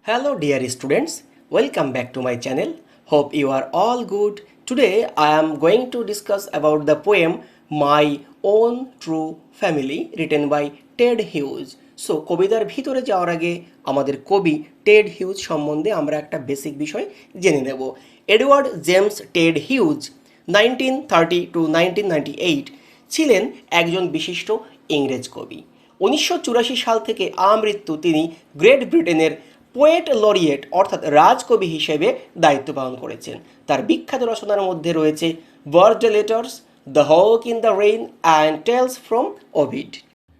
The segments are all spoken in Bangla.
Hello dear students, welcome back to my channel. Hope you are all good. Today I am going to discuss about the poem My Own True Family written by Ted Hughes. So কবিতার ভিতরে যাওয়ার আগে আমাদের কবি টেড হিউজ সম্বন্ধে আমরা একটা বেসিক বিষয় জেনে নেব। Edward James Ted huge 1930 to 1998 ছিলেন একজন বিশিষ্ট ইংরেজ কবি। 1984 সাল থেকে আমৃত্যু তিনি গ্রেট ব্রিটেনের পোয়েট লরিয়েট অর্থাৎ রাজকবি হিসেবে দায়িত্ব পালন করেছেন। তার বিখ্যাত রচনার মধ্যে রয়েছে Birthday Letters, The Hawk in the Rain and Tales from Ovid.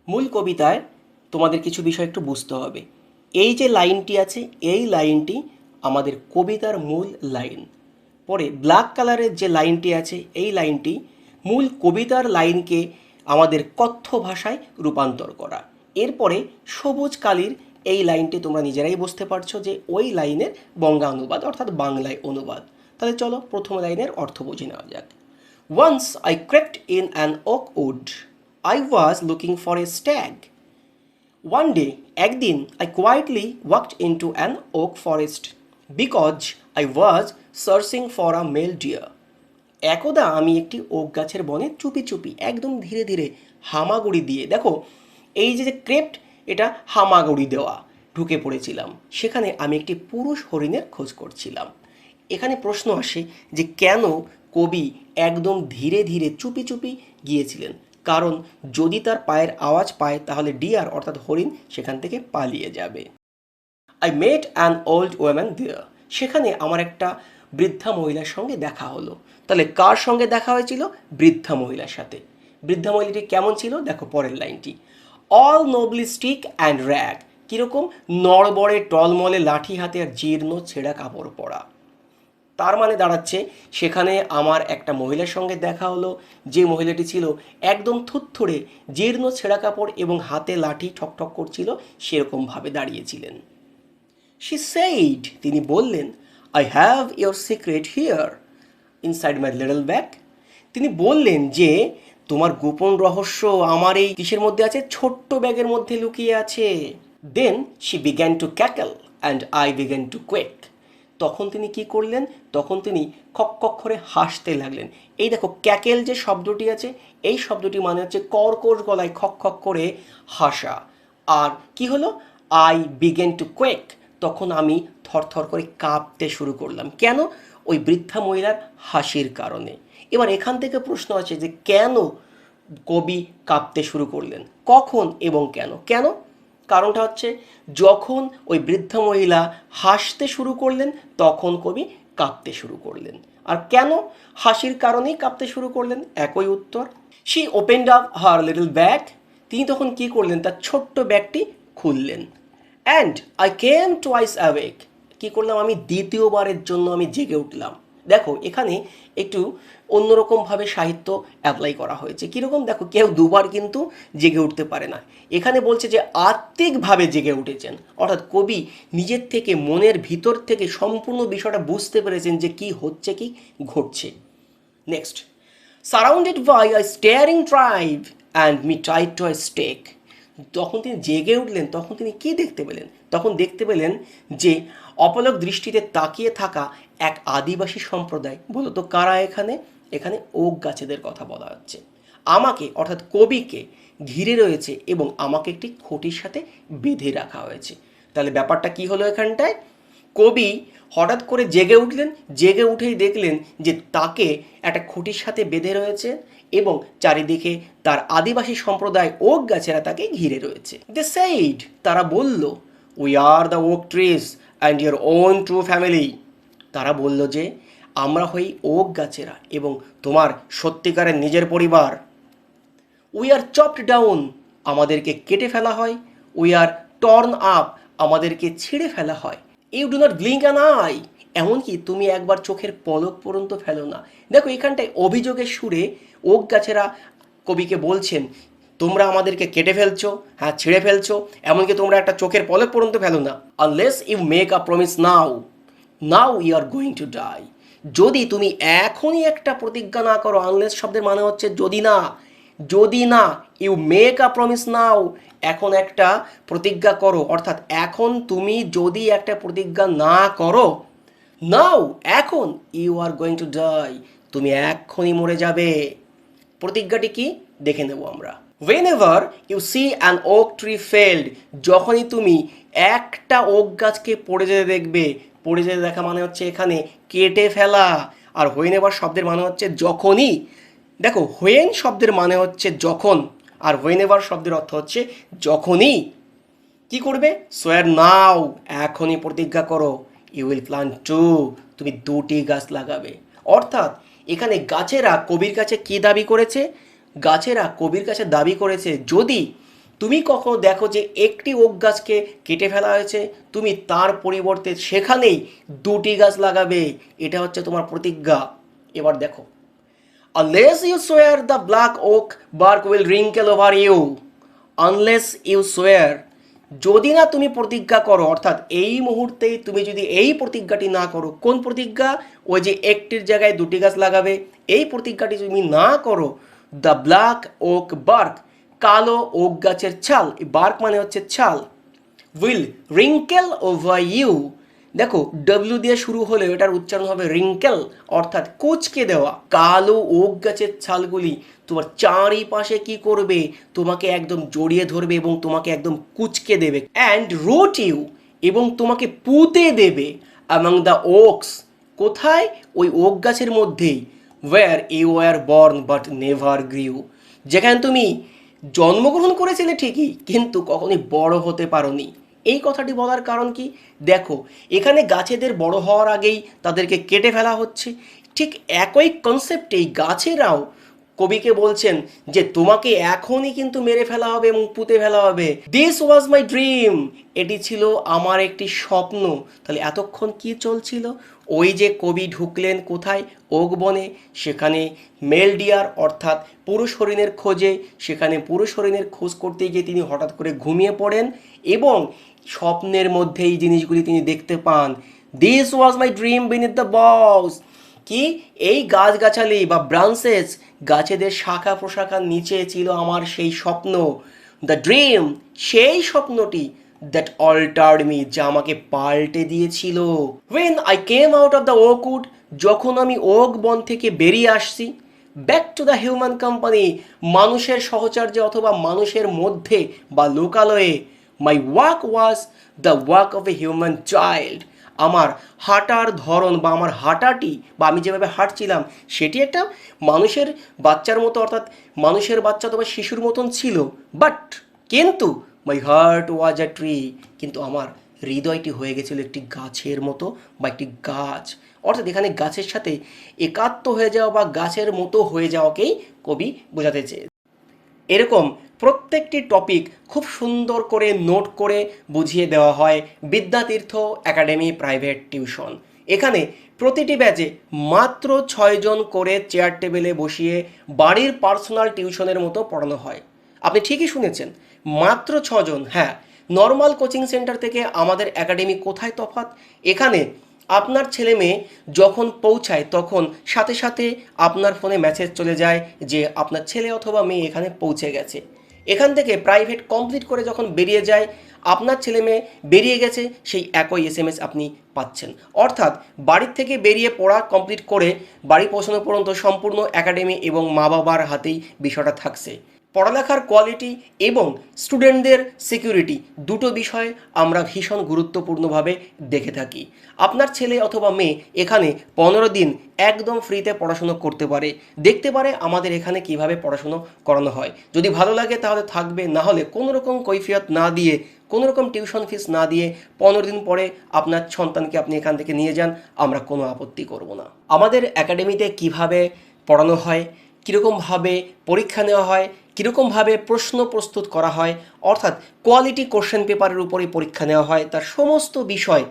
মূল কবিতায় তোমাদের কিছু বিষয় একটু বুঝতে হবে। এই যে লাইনটি আছে, এই লাইনটি আমাদের কবিতার মূল লাইন। পরে ব্ল্যাক কালারের যে লাইনটি আছে, এই লাইনটি মূল কবিতার লাইনকে আমাদের কথ্য ভাষায় রূপান্তর করা। এরপরে সবুজ কালির এই লাইনটি তোমরা নিজেরাই বুঝতে পারছো যে ওই লাইনের বঙ্গানুবাদ অর্থাৎ বাংলায় অনুবাদ। তাহলে চলো প্রথম লাইনের অর্থ বুঝে নেওয়া যাক। Once I crept in an oak wood, I was looking for a stag. One day, একদিন, I quietly walked into an oak forest because I was searching for a male deer. একদা আমি একটি ওক গাছের বনে চুপি চুপি একদম ধীরে ধীরে হামাগুড়ি দিয়ে, দেখো এই যে ক্রেপ্ট, এটা হামাগুড়ি দেওয়া, ঢুকে পড়েছিলাম। সেখানে আমি একটি পুরুষ হরিণের খোঁজ করছিলাম। এখানে প্রশ্ন আসে যে কেন কবি একদম ধীরে ধীরে চুপি চুপি গিয়েছিলেন? কারণ যদি তার পায়ের আওয়াজ পায় তাহলে ডিয়ার অর্থাৎ হরিণ সেখান থেকে পালিয়ে যাবে। I met an old woman there, সেখানে আমার একটা বৃদ্ধা মহিলার সঙ্গে দেখা হলো। তাহলে কার সঙ্গে দেখা হয়েছিল? বৃদ্ধা মহিলার সাথে। বৃদ্ধা মহিলাটি কেমন ছিল? দেখো পরের লাইনটি, অল নোবলি স্টিক অ্যান্ড র্যাগ, কীরকম? নড়বড়ে টলমলে লাঠি হাতে আর জীর্ণ ছেঁড়া কাপড় পরা। তার মানে দাঁড়াচ্ছে সেখানে আমার একটা মহিলার সঙ্গে দেখা হলো, যে মহিলাটি ছিল একদম থুত্থুড়ে, জীর্ণ ছেঁড়া কাপড় এবং হাতে লাঠি ঠকঠক করছিল, সেরকমভাবে দাঁড়িয়েছিলেন। শি সেইড, তিনি বললেন, I have your secret here inside my little bag. তিনি বললেন যে তোমার গোপন রহস্য আমার এই কিসের মধ্যে আছে? ছোট্ট ব্যাগের মধ্যে লুকিয়ে আছে। Then she began to cackle and I began to quake. তখন তিনি কি করলেন? তখন তিনি খক খক করে হাসতে লাগলেন। এই দেখো ক্যাকেল যে শব্দটি আছে, এই শব্দটি মানে হচ্ছে কর্কশ গলায় খক খক করে হাসা। আর কি হলো? আই বিগেন টু কোয়েক, তখন আমি থরথর করে কাঁপতে শুরু করলাম। কেন? ওই বৃদ্ধা মহিলার হাসির কারণে। এবার এখান থেকে প্রশ্ন আছে যে কেন কবি কাঁপতে শুরু করলেন, কখন এবং কেন? কেন? কারণটা হচ্ছে যখন ওই বৃদ্ধা মহিলা হাসতে শুরু করলেন তখন কবি কাঁপতে শুরু করলেন। আর কেন হাসির কারণেই কাঁপতে শুরু করলেন? একই উত্তর। She opened up her little bag, তিনি তখন কি করলেন? তার ছোট্ট ব্যাগটি খুললেন। And I came twice awake, কী করলাম? আমি দ্বিতীয়বারের জন্য আমি জেগে উঠলাম। দেখো এখানে একটু অন্যরকমভাবে সাহিত্য অ্যাপ্লাই করা হয়েছে। কীরকম? দেখো কেউ দুবার কিন্তু জেগে উঠতে পারে না। এখানে বলছে যে আত্মিকভাবে জেগে উঠেছেন, অর্থাৎ কবি নিজের থেকে মনের ভিতর থেকে সম্পূর্ণ বিষয়টা বুঝতে পেরেছেন যে কি হচ্ছে, কি ঘটছে। Next, surrounded by a staring tribe and me tied to a stake. যখন তিনি জেগে উঠলেন তখন তিনি কি দেখতে পেলেন? তখন দেখতে পেলেন যে অপলক দৃষ্টিতে তাকিয়ে থাকা এক আদিবাসী সম্প্রদায়। বলো তো কারা এখানে? এখানে ওক গাছেদের কথা বলা হচ্ছে। আমাকে অর্থাৎ কবিকে ঘিরে রয়েছে এবং আমাকে একটি খুঁটির সাথে বেঁধে রাখা হয়েছে। তাহলে ব্যাপারটা কি হলো এখানটায়? কবি হঠাৎ করে জেগে উঠলেন, জেগে উঠেই দেখলেন যে তাকে একটা খুঁটির সাথে বেঁধে রয়েছে এবং চারিদিকে তার আদিবাসী সম্প্রদায় ওক গাছেরা তাকে ঘিরে রয়েছে। দে সেইড, তারা বলল, we are the oak trees and your own true family. তারা বলল যে আমরা হই ওক গাছেরা এবং তোমার সত্যিকারের নিজের পরিবার। উই আর চপড ডাউন, আমাদেরকে কেটে ফেলা হয়। উই আর টর্ন আপ, আমাদেরকে ছিঁড়ে ফেলা হয়। You do not blink an eye, এমনকি তুমি একবার চোখের পলক পর্যন্ত ফেলো না। দেখো এখানটায় অভিযোগের সুরে ওক গাছেরা কবিকে বলছেন, তোমরা আমাদেরকে কেটে ফেলছো, হ্যাঁ ছিঁড়ে ফেলছো, এমনকি তোমরা একটা চোখের পলক পর্যন্ত ফেলো না। Unless you make a promise now, now you are going to die. যদি তুমি এখনই একটা প্রতিজ্ঞা না করো, আনলেস শব্দের মানে হচ্ছে যদি না, যদি না, you make a promise now, এখন একটা প্রতিজ্ঞা করো, অর্থাৎ এখন তুমি যদি একটা প্রতিজ্ঞা না করো, নাও এখন, you are going to die, তুমি এক্ষুনি মরে যাবে। প্রতিজ্ঞাটি কি দেখে নেব আমরা। whenever you see an oak tree felled, যখনই তুমি একটা ওক গাছকে পড়ে যেতে দেখবে, পড়ে যেতে দেখা মানে হচ্ছে এখানে কেটে ফেলা, আর whenever শব্দের মানে হচ্ছে যখনই। দেখো, when শব্দের মানে হচ্ছে যখন, আর whenever শব্দের অর্থ হচ্ছে যখনই। কি করবে? সোয়ার নাও, এখনই প্রতিজ্ঞা করো, ইউ উইল প্লান্ট টু, তুমি দুটি গাছ লাগাবে। অর্থাৎ এখানে গাছেরা কবির কাছে কি দাবি করেছে? গাছেরা কবির কাছে দাবি করেছে যদি তুমি কখনো দেখো যে একটি ওক গাছকে কেটে ফেলা হয়েছে, তুমি তার পরিবর্তে সেখানেই দুটি গাছ লাগাবে। এটা হচ্ছে তোমার প্রতিজ্ঞা। এবার দেখো, unless you swear the black oak bark will wrinkle over you, unless you swear, যদি না তুমি প্রতিজ্ঞা করো, অর্থাৎ এই মুহূর্তেই তুমি যদি এই প্রতিজ্ঞাটি না করো। কোন প্রতিজ্ঞা? ওই যে একটির জায়গায় দুটি গাছ লাগাবে, এই প্রতিজ্ঞাটি তুমি না করো, দ্য ব্ল্যাক ওক বার্ক, কালো ওক গাছের ছাল, বার্ক মানে হচ্ছে ছাল, উইল রিঙ্কেল ওভার ইউ, দেখো ডব্লিউ দিয়ে শুরু হলেও এটার উচ্চারণ হবে রিঙ্কেল, অর্থাৎ কুচকে দেওয়া। কালো ওক গাছের ছালগুলি তোমার চারিপাশে কি করবে? তোমাকে একদম জড়িয়ে ধরবে এবং তোমাকে একদম কুচকে দেবে। অ্যান্ড রুট ইউ, এবং তোমাকে পুঁতে দেবে। অ্যামং দ্য ওকস, কোথায়? ওই ওক গাছের মধ্যেই। Where you were born but never grew, যেখানে তুমি জন্মগ্রহণ করেছিলে ঠিকই, কিন্তু কখনোই বড় হতে পারোনি। এই কথাটি বলার কারণ কি? দেখো, এখানে গাছেদের বড় হওয়ার আগেই তাদেরকে কেটে ফেলা হচ্ছে। ঠিক একই কনসেপ্টেই গাছেরাও কবিকে বলছেন যে তোমাকে এখনই কিন্তু মেরে ফেলা হবে এবং পুঁতে ফেলা হবে। দিস ওয়াজ মাই ড্রিম, এটি ছিল আমার একটি স্বপ্ন। তাহলে এতক্ষণ কি চলছিল? ওই যে কবি ঢুকলেন কোথায়? ওক বনে, সেখানে মেল ডিয়ার অর্থাৎ পুরুষ হরিণের খোঁজে, সেখানে পুরুষ হরিণের খোঁজ করতে গিয়ে তিনি হঠাৎ করে ঘুমিয়ে পড়েন এবং স্বপ্নের মধ্যে এই জিনিসগুলি তিনি দেখতে পান। This was my dream beneath the boughs, কি এই গাছগাছালি বা ব্রাঞ্চেস, গাছেদের শাখা প্রশাখার নিচে ছিল আমার সেই স্বপ্ন। দ্য ড্রিম, সেই স্বপ্নটি, দ্যাট অল্টার্ড মি, যা আমাকে পাল্টে দিয়েছিল। When I came out of the oakwood, যখন আমি ওক বন থেকে বেরিয়ে আসছি, back to the human company, মানুষের সহচর্যে অথবা মানুষের মধ্যে বা লোকালয়ে, my walk was the walk of a human child, আমার হাঁটার ধরন বা আমার হাঁটাটি বা আমি যেভাবে হাঁটছিলাম সেটি একটা মানুষের বাচ্চার মতো, অর্থাৎ মানুষের বাচ্চা অথবা শিশুর মতন ছিল। বাট কিন্তু my heart was a tree, কিন্তু আমার হৃদয়টি হয়ে গেছিল একটি গাছের মতো বা একটি গাছ। অর্থাৎ এখানে গাছের সাথে একাত্ম হয়ে যাওয়া বা গাছের মতো হয়ে যাওয়াকেই কবি বোঝাতে চেয়েছে। এরকম প্রত্যেকটি টপিক খুব সুন্দর করে নোট করে বুঝিয়ে দেওয়া হয় বিদ্যাতীর্থ একাডেমি প্রাইভেট টিউশন। এখানে প্রতিটি ব্যাচে মাত্র 6 জন করে চেয়ার টেবিলে বসিয়ে বাড়ির পার্সোনাল টিউশনের মতো পড়ানো হয়। আপনি ঠিকই শুনেছেন, মাত্র 6 জন। হ্যাঁ, নর্মাল কোচিং সেন্টার থেকে আমাদের একাডেমি কোথায় তফাৎ? এখানে আপনার ছেলে মেয়ে যখন পৌঁছায় তখন সাথে সাথে আপনার ফোনে মেসেজ চলে যায় যে আপনার ছেলে অথবা মেয়ে এখানে পৌঁছে গেছে। এখান থেকে প্রাইভেট কমপ্লিট করে যখন বেরিয়ে যায়, আপনার ছেলে মেয়ে বেরিয়ে গেছে সেই একই এসএমএস আপনি পাচ্ছেন। অর্থাৎ বাড়ির থেকে বেরিয়ে পড়া কমপ্লিট করে বাড়ি পৌঁছানো পর্যন্ত সম্পূর্ণ একাডেমি এবং মা বাবার হাতেই বিষয়টা থাকছে। পড়ালেখার কোয়ালিটি এবং স্টুডেন্টদের সিকিউরিটি, দুটো বিষয় আমরা ভীষণ গুরুত্বপূর্ণভাবে দেখে থাকি। আপনার ছেলে অথবা মেয়ে এখানে 15 দিন একদম ফ্রিতে পড়াশুনো করতে পারে, দেখতে পারে আমাদের এখানে কিভাবে পড়াশুনো করানো হয়। যদি ভালো লাগে তাহলে থাকবে, না হলে কোনো রকম কৈফিয়ত না দিয়ে, কোনো রকম টিউশন ফিস না দিয়ে 15 দিন পরে আপনার সন্তানকে আপনি এখান থেকে নিয়ে যান, আমরা কোনো আপত্তি করব না। আমাদের একাডেমিতে কিভাবে পড়ানো হয়, কীরকমভাবে পরীক্ষা নেওয়া হয়, কীরকমভাবে প্রশ্ন প্রস্তুত করা হয়, অর্থাৎ কোয়ালিটি কোশ্চেন পেপারের উপরেই পরীক্ষা নেওয়া হয়, তার সমস্ত বিষয়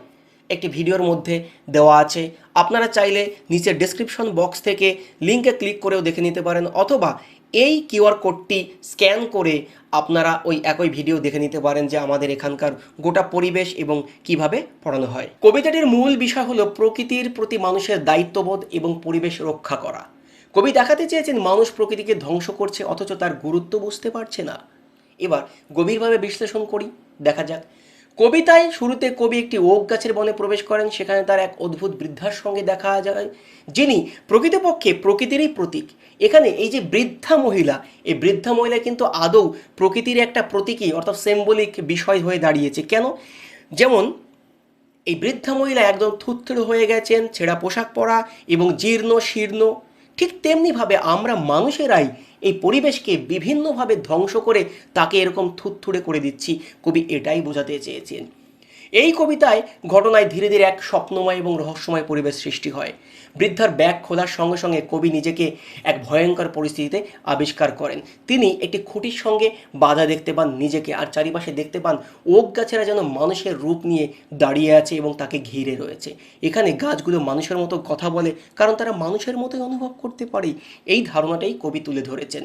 একটি ভিডিওর মধ্যে দেওয়া আছে। আপনারা চাইলে নিচের ডেসক্রিপশন বক্স থেকে লিঙ্কে ক্লিক করেও দেখে নিতে পারেন, অথবা এই কিউআর কোডটি স্ক্যান করে আপনারা ওই একই ভিডিও দেখে নিতে পারেন যে আমাদের এখানকার গোটা পরিবেশ এবং কিভাবে পড়ানো হয়। কবিতাটির মূল বিষয় হলো প্রকৃতির প্রতি মানুষের দায়িত্ববোধ এবং পরিবেশ রক্ষা করা। কবি দেখাতে চেয়েছেন মানুষ প্রকৃতিকে ধ্বংস করছে অথচ তার গুরুত্ব বুঝতে পারছে না। এবার গভীরভাবে বিশ্লেষণ করি, দেখা যাক। কবিতায় শুরুতে কবি একটি ওক গাছের বনে প্রবেশ করেন। সেখানে তার এক অদ্ভুত বৃদ্ধার সঙ্গে দেখা যায়, যিনি প্রকৃতপক্ষে প্রকৃতিরই প্রতীক। এখানে এই যে বৃদ্ধা মহিলা, এই বৃদ্ধা মহিলা কিন্তু আদৌ প্রকৃতির একটা প্রতীকী অর্থাৎ সিম্বলিক বিষয় হয়ে দাঁড়িয়েছে। কেন? যেমন এই বৃদ্ধা মহিলা একদম থুতথুড়ে হয়ে গেছেন, ছেঁড়া পোশাক পরা এবং জীর্ণ শীর্ণ। ঠিক তেমনিভাবে আমরা মানুষেরাই এই পরিবেশকে বিভিন্নভাবে ধ্বংস করে তাকে এরকম থুতথুড়ে করে দিচ্ছি। কবি এটাই বোঝাতে চেয়েছেন। এই কবিতায় ঘটনায় ধীরে ধীরে এক স্বপ্নময় এবং রহস্যময় পরিবেশ সৃষ্টি হয়। বৃদ্ধার ব্যাগ খোলার সঙ্গে সঙ্গে কবি নিজেকে এক ভয়ঙ্কর পরিস্থিতিতে আবিষ্কার করেন। তিনি একটি খুঁটির সঙ্গে বাধা দেখতে পান নিজেকে, আর চারিপাশে দেখতে পান ওক গাছেরা যেন মানুষের রূপ নিয়ে দাঁড়িয়ে আছে এবং তাকে ঘিরে রয়েছে। এখানে গাছগুলো মানুষের মতো কথা বলে, কারণ তারা মানুষের মতোই অনুভব করতে পারে। এই ধারণাটাই কবি তুলে ধরেছেন।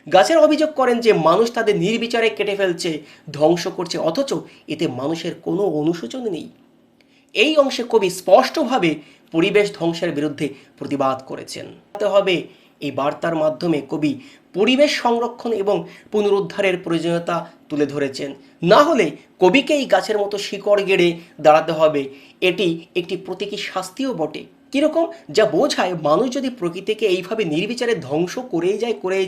গাছের অভিযোগ করেন যে মানুষ তাদের নির্বিচারে কেটে ফেলছে, ধ্বংস করছে, অথচ এতে মানুষের কোনো অনুশোচন নেই। এই অংশে কবি স্পষ্টভাবে পরিবেশ ধ্বংসের বিরুদ্ধে প্রতিবাদ করেছেন। হবে এই বার্তার মাধ্যমে কবি পরিবেশ সংরক্ষণ এবং পুনরুদ্ধারের প্রয়োজনীয়তা তুলে ধরেছেন। না হলে কবিকে এই গাছের মতো শিকড় গেড়ে দাঁড়াতে হবে। এটি একটি প্রতীকী শাস্তিও বটে। কীরকম? যা বোঝায় মানুষ যদি প্রকৃতিকে এইভাবে নির্বিচারে ধ্বংস করেই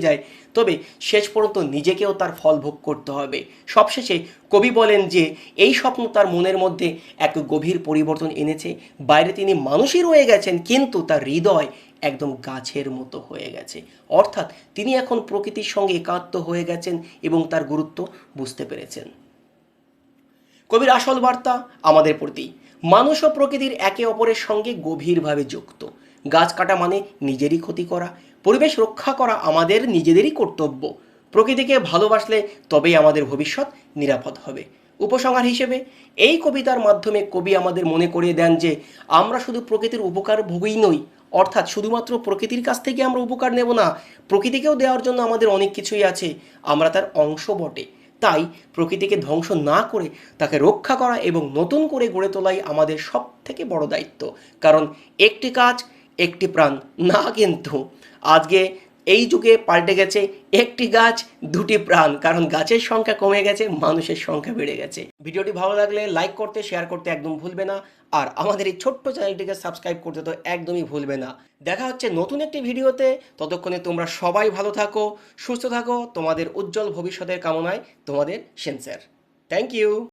যায় তবে শেষ পর্যন্ত নিজেকেও তার ফল ভোগ করতে হবে। সবশেষে কবি বলেন যে এই স্বপ্ন তার মনের মধ্যে এক গভীর পরিবর্তন এনেছে। বাইরে তিনি মানুষই রয়ে গেছেন, কিন্তু তার হৃদয় একদম গাছের মতো হয়ে গেছে। অর্থাৎ তিনি এখন প্রকৃতির সঙ্গে একাত্ম হয়ে গেছেন এবং তার গুরুত্ব বুঝতে পেরেছেন। কবির আসল বার্তা আমাদের প্রতি, মানুষ ও প্রকৃতির একে অপরের সঙ্গে গভীরভাবে যুক্ত। গাছ কাটা মানে নিজেরই ক্ষতি করা, পরিবেশ রক্ষা করা আমাদের নিজেদেরই কর্তব্য। প্রকৃতিকে ভালোবাসলে তবেই আমাদের ভবিষ্যৎ নিরাপদ হবে। উপসংহার হিসেবে এই কবিতার মাধ্যমে কবি আমাদের মনে করিয়ে দেন যে আমরা শুধু প্রকৃতির উপকার ভোগী নই, অর্থাৎ শুধুমাত্র প্রকৃতির কাছ থেকে আমরা উপকার নেব না, প্রকৃতিকেও দেওয়ার জন্য আমাদের অনেক কিছুই আছে, আমরা তার অংশ বটে। তাই প্রকৃতিকে ধ্বংস না করে তাকে রক্ষা করা এবং নতুন করে গড়ে তোলাই আমাদের সব থেকে বড় দায়িত্ব। কারণ একটি কাজ একটি প্রাণ না, কিন্তু আজকে এই যুগে পাল্টে গেছে একটি গাছ দুটি প্রাণ, কারণ গাছের সংখ্যা কমে গেছে, মানুষের সংখ্যা বেড়ে গেছে। ভিডিওটি ভালো লাগলে লাইক করতে, শেয়ার করতে একদম ভুলবে না, আর আমাদের এই ছোট্ট চ্যানেলটিকে সাবস্ক্রাইব করতে তো একদমই ভুলবে না। দেখা হচ্ছে নতুন একটি ভিডিওতে। ততক্ষণে তোমরা সবাই ভালো থাকো, সুস্থ থাকো। তোমাদের উজ্জ্বল ভবিষ্যতের কামনায় তোমাদের সেন্সার। Thank you.